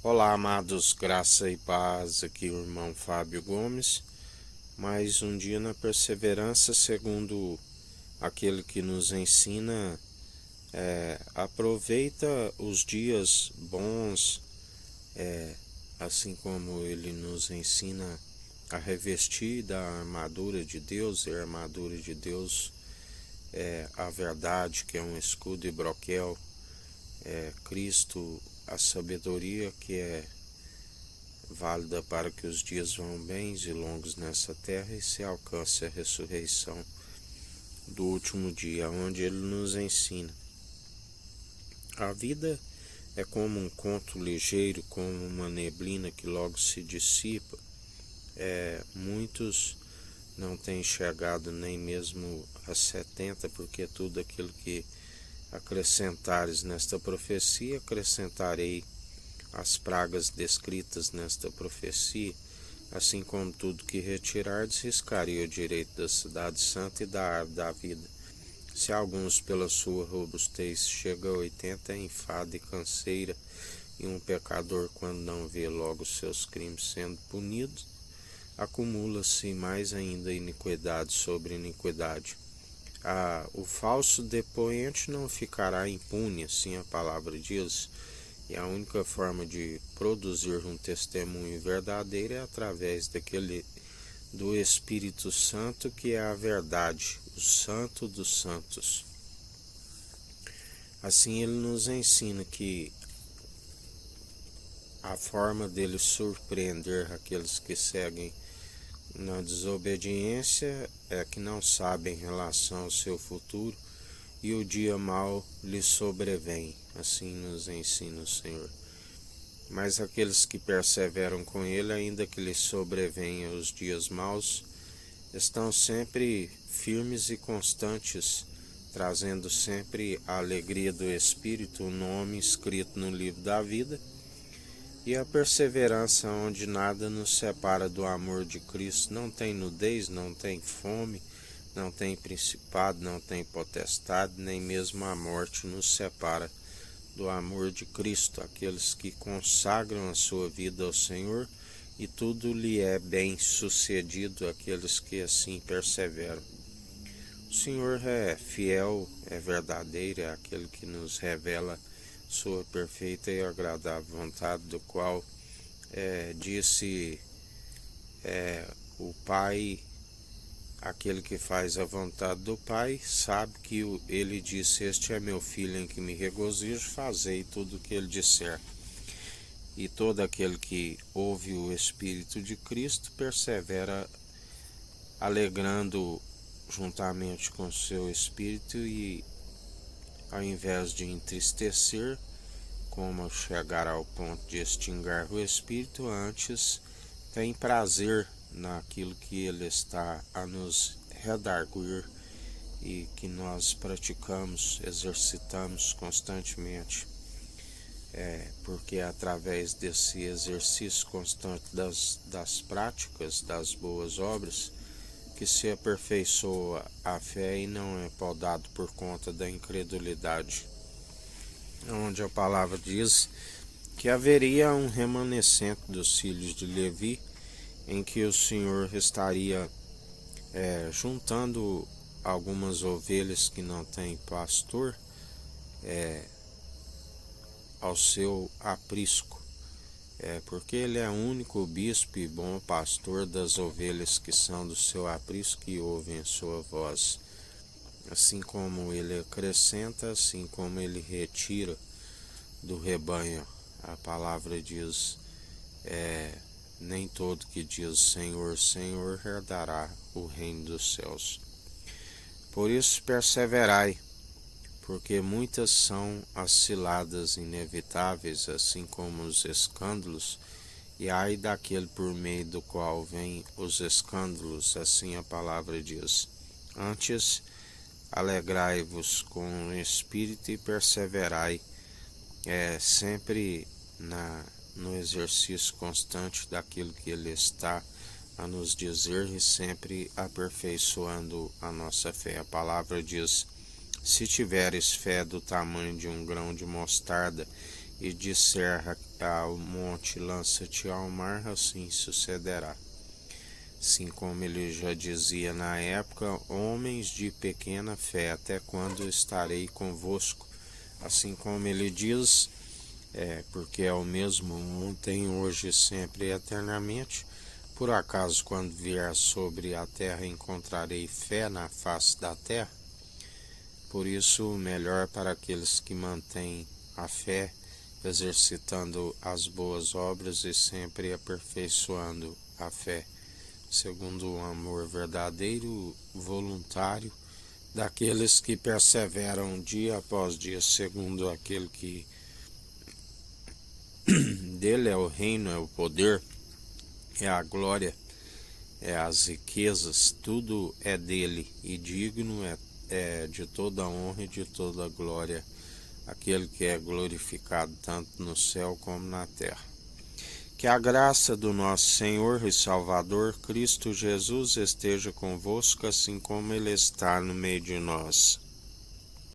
Olá, amados, graça e paz, aqui o irmão Fábio Gomes. Mais um dia na perseverança, segundo aquele que nos ensina, aproveita os dias bons, assim como ele nos ensina a revestir da armadura de Deus, e a armadura de Deus é a verdade, que é um escudo e broquel, Cristo, a sabedoria, que é válida para que os dias vão bens e longos nessa terra e se alcance a ressurreição do último dia, onde ele nos ensina. A vida é como um conto ligeiro, como uma neblina que logo se dissipa. Muitos não têm chegado nem mesmo a 70, porque tudo aquilo que acrescentares nesta profecia, acrescentarei as pragas descritas nesta profecia, assim como tudo que retirardes, riscaria o direito da cidade santa e da árvore da vida. Se alguns pela sua robustez chega a 80, é enfado e canseira, e um pecador, quando não vê logo seus crimes sendo punidos, acumula-se mais ainda iniquidade sobre iniquidade. O falso depoente não ficará impune, assim a palavra diz, e a única forma de produzir um testemunho verdadeiro é através do Espírito Santo, que é a verdade, o Santo dos Santos. Assim ele nos ensina que a forma dele surpreender aqueles que seguem na desobediência é que não sabem em relação ao seu futuro e o dia mau lhes sobrevém. Assim nos ensina o Senhor. Mas aqueles que perseveram com ele, ainda que lhes sobrevenham os dias maus, estão sempre firmes e constantes, trazendo sempre a alegria do Espírito, o nome escrito no livro da vida, e a perseverança onde nada nos separa do amor de Cristo. Não tem nudez, não tem fome, não tem principado, não tem potestade, nem mesmo a morte nos separa do amor de Cristo. Aqueles que consagram a sua vida ao Senhor e tudo lhe é bem sucedido, aqueles que assim perseveram. O Senhor é fiel, é verdadeiro, é aquele que nos revela sua perfeita e agradável vontade, do qual disse o Pai. Aquele que faz a vontade do Pai sabe que ele disse: este é meu filho em que me regozijo, fazei tudo o que ele disser. E todo aquele que ouve o Espírito de Cristo persevera alegrando juntamente com seu Espírito, e ao invés de entristecer, como chegar ao ponto de extinguir o Espírito, antes tem prazer naquilo que ele está a nos redarguir e que nós praticamos, exercitamos constantemente. Porque é através desse exercício constante das práticas, das boas obras, que se aperfeiçoa a fé e não é podado por conta da incredulidade. Onde a palavra diz que haveria um remanescente dos filhos de Levi, em que o Senhor estaria juntando algumas ovelhas que não têm pastor ao seu aprisco, porque ele é o único bispo e bom pastor das ovelhas que são do seu aprisco e ouvem a sua voz. Assim como ele acrescenta, assim como ele retira do rebanho. A palavra diz: nem todo que diz Senhor, Senhor herdará o reino dos céus. Por isso perseverai, porque muitas são as ciladas inevitáveis, assim como os escândalos, e ai daquele por meio do qual vêm os escândalos, assim a palavra diz. Antes, alegrai-vos com o Espírito e perseverai, sempre no exercício constante daquilo que ele está a nos dizer, e sempre aperfeiçoando a nossa fé. A palavra diz: se tiveres fé do tamanho de um grão de mostarda, e disser ao monte, lança-te ao mar, assim sucederá. Assim como ele já dizia na época, homens de pequena fé, até quando estarei convosco? Assim como ele diz, porque é o mesmo ontem, hoje, sempre e eternamente. Por acaso, quando vier sobre a terra, encontrarei fé na face da terra? Por isso, melhor para aqueles que mantêm a fé, exercitando as boas obras e sempre aperfeiçoando a fé, segundo o amor verdadeiro, voluntário, daqueles que perseveram dia após dia, segundo aquele que dele é o reino, é o poder, é a glória, é as riquezas, tudo é dele, e digno é de toda honra e de toda glória, aquele que é glorificado tanto no céu como na terra. Que a graça do nosso Senhor e Salvador Cristo Jesus esteja convosco, assim como ele está no meio de nós.